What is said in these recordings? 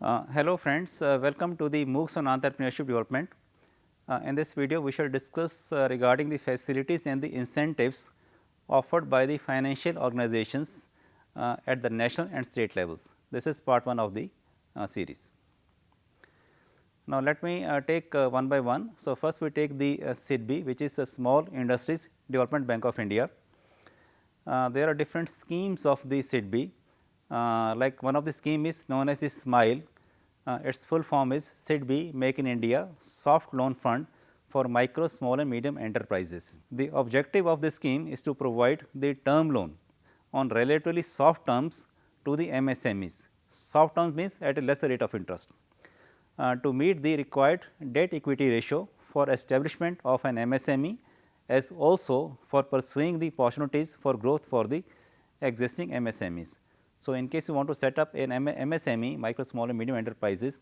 Hello friends, welcome to the MOOCs on Entrepreneurship Development. In this video, we shall discuss regarding the facilities and the incentives offered by the financial organizations at the national and state levels. This is part 1 of the series. Now, let me take one by one. So, first we take the SIDBI, which is a Small Industries Development Bank of India. There are different schemes of the SIDBI. Like one of the scheme is known as the SMILE. Its full form is SIDBI Make in India Soft Loan Fund for Micro, Small and Medium Enterprises. The objective of this scheme is to provide the term loan on relatively soft terms to the MSMEs. Soft terms means at a lesser rate of interest. To meet the required debt equity ratio for establishment of an MSME, as also for pursuing the opportunities for growth for the existing MSMEs. So, in case you want to set up an MSME, micro, small and medium enterprises,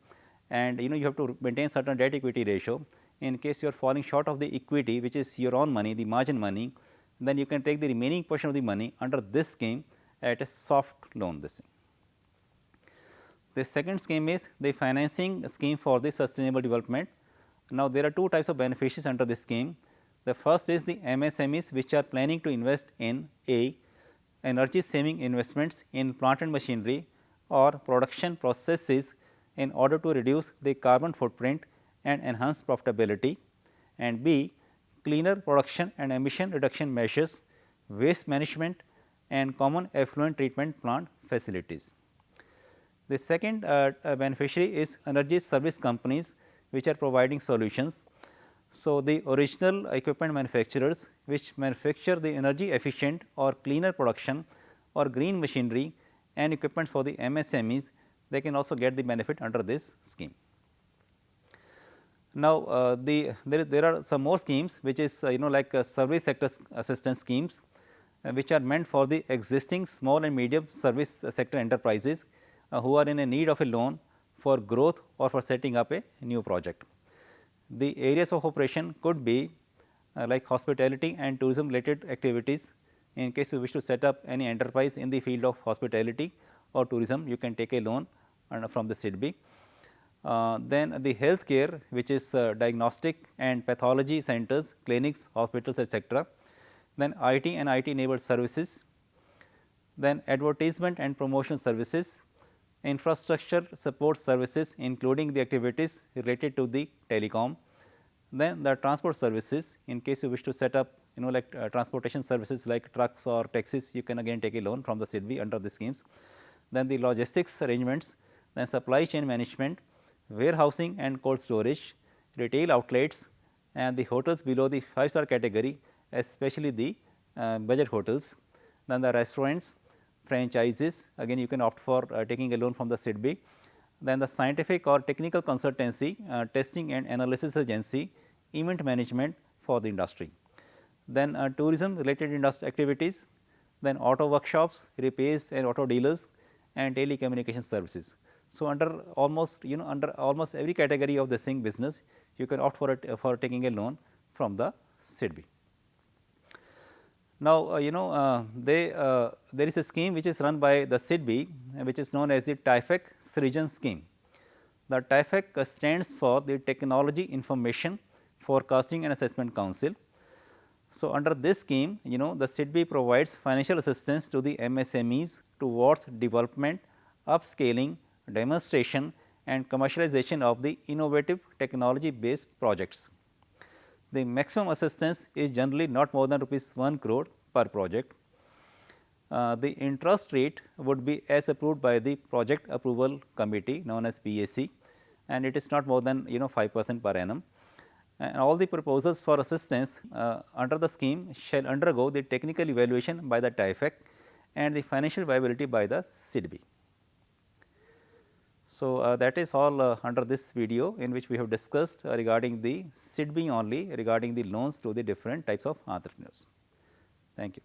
and you have to maintain certain debt equity ratio. In case you are falling short of the equity, which is your own money, the margin money, then you can take the remaining portion of the money under this scheme at a soft loan. The second scheme is the financing scheme for the sustainable development. Now, there are two types of beneficiaries under this scheme. The first is the MSMEs which are planning to invest in A, energy saving investments in plant and machinery or production processes in order to reduce the carbon footprint and enhance profitability, and B, cleaner production and emission reduction measures, waste management and common effluent treatment plant facilities. The second beneficiary is energy service companies which are providing solutions. So, the original equipment manufacturers which manufacture the energy efficient or cleaner production or green machinery and equipment for the MSMEs, they can also get the benefit under this scheme. Now, there are some more schemes which is like service sector assistance schemes which are meant for the existing small and medium service sector enterprises who are in a need of a loan for growth or for setting up a new project. The areas of operation could be like hospitality and tourism related activities. In case you wish to set up any enterprise in the field of hospitality or tourism, you can take a loan from the SIDBI. Then the healthcare, which is diagnostic and pathology centers, clinics, hospitals, etc. Then IT and IT enabled services, then advertisement and promotion services, infrastructure support services including the activities related to the telecom, then the transport services. In case you wish to set up like transportation services like trucks or taxis, you can again take a loan from the SIDBI under the schemes. Then the logistics arrangements, then supply chain management, warehousing and cold storage, retail outlets and the hotels below the 5-star category, especially the budget hotels, then the restaurants, franchises, again you can opt for taking a loan from the SIDBI. Then the scientific or technical consultancy, testing and analysis agency, event management for the industry. Then tourism related industry activities, then auto workshops, repairs and auto dealers and telecommunication services. So, under almost every category of the same business, you can opt for it for taking a loan from the SIDBI. Now, there is a scheme which is run by the SIDBI which is known as the TIFAC Srijan scheme. The TIFAC stands for the Technology Information Forecasting and Assessment Council. So, under this scheme the SIDBI provides financial assistance to the MSMEs towards development, upscaling, demonstration and commercialization of the innovative technology based projects. The maximum assistance is generally not more than rupees 1 crore per project. The interest rate would be as approved by the project approval committee known as PAC, and it is not more than 5% per annum. And all the proposals for assistance under the scheme shall undergo the technical evaluation by the TIFAC and the financial viability by the SIDBI. So, that is all under this video in which we have discussed regarding the SIDBI only regarding the loans to the different types of entrepreneurs. Thank you.